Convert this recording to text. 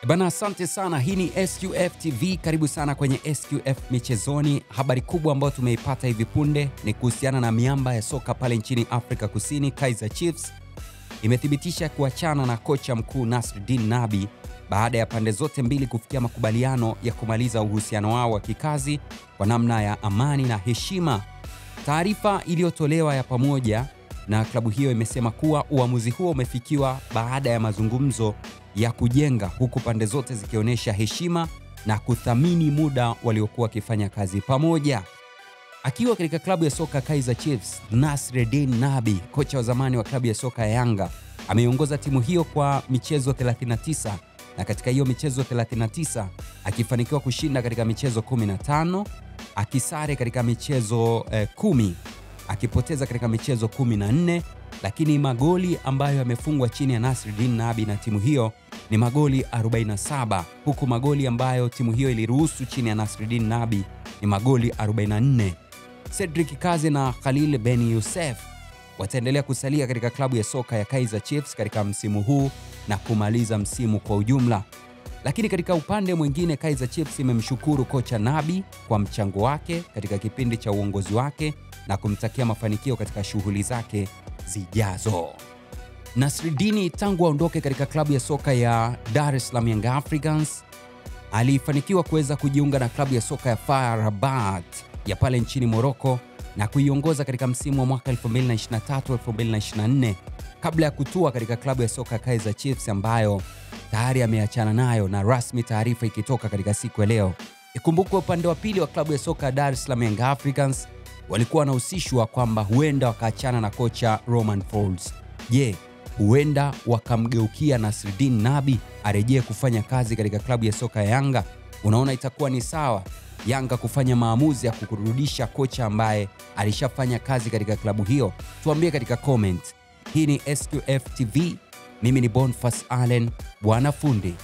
Bana, asante sana. Hii ni SQF TV. Karibu sana kwenye SQF Michezoni. Habari kubwa ambayo tumeipata hivi punde ni kuhusiana na miamba ya soka pale nchini Afrika Kusini. Kaizer Chiefs imethibitisha kuachana na kocha mkuu Nasreddine Nabi baada ya pande zote mbili kufikia makubaliano ya kumaliza uhusiano wao wa kikazi kwa namna ya amani na heshima. Taarifa iliyotolewa ya pamoja na klabu hiyo imesema kuwa uamuzi huo umefikiwa baada ya mazungumzo ya kujenga, huku pande zote zikionyesha heshima na kuthamini muda waliokuwa wakifanya kazi pamoja. Akiwa katika klabu ya soka Kaizer Chiefs, Nasreddine Nabi, kocha wa zamani wa klabu ya soka ya Yanga, ameiongoza timu hiyo kwa michezo 39 na katika hiyo michezo 39 akifanikiwa kushinda katika michezo 15, akisare katika michezo 10, akipoteza katika michezo 14, lakini magoli ambayo yamefungwa chini ya Nasreddine Nabi na timu hiyo ni magoli 47, huku magoli ambayo timu hiyo iliruhusu chini ya Nasreddine Nabi ni magoli 44. Cedric Kaze na Khalil Ben Youssef wataendelea kusalia katika klabu ya soka ya Kaizer Chiefs katika msimu huu na kumaliza msimu kwa ujumla. Lakini katika upande mwingine, Kaizer Chiefs imemshukuru kocha Nabi kwa mchango wake katika kipindi cha uongozi wake na kumtakia mafanikio katika shughuli zake zijazo. Nasreddine tangu aondoke katika klabu ya soka ya Dar es Salaam Young Africans alifanikiwa kuweza kujiunga na klabu ya soka ya FAR Rabat ya pale nchini Morocco na kuiongoza katika msimu wa mwaka 2023-2024 kabla ya kutua katika klabu ya soka Kaizer Chiefs ambayo tayari ameachana nayo, na rasmi taarifa ikitoka katika siku ya leo. Ikumbukwe upande wa pili wa klabu ya soka Dar es Salaam Young Africans walikuwa wanahusishwa kwamba huenda wakaachana na kocha Romain Folz. Je, huenda wakamgeukia Nasreddine Nabi arejee kufanya kazi katika klabu ya soka ya Yanga? Unaona itakuwa ni sawa Yanga kufanya maamuzi ya kurudisha kocha ambaye alishafanya kazi katika klabu hiyo? Tuambie katika comment. Hii ni SQF TV. Mimi ni Bonfas Allen, bwana fundi.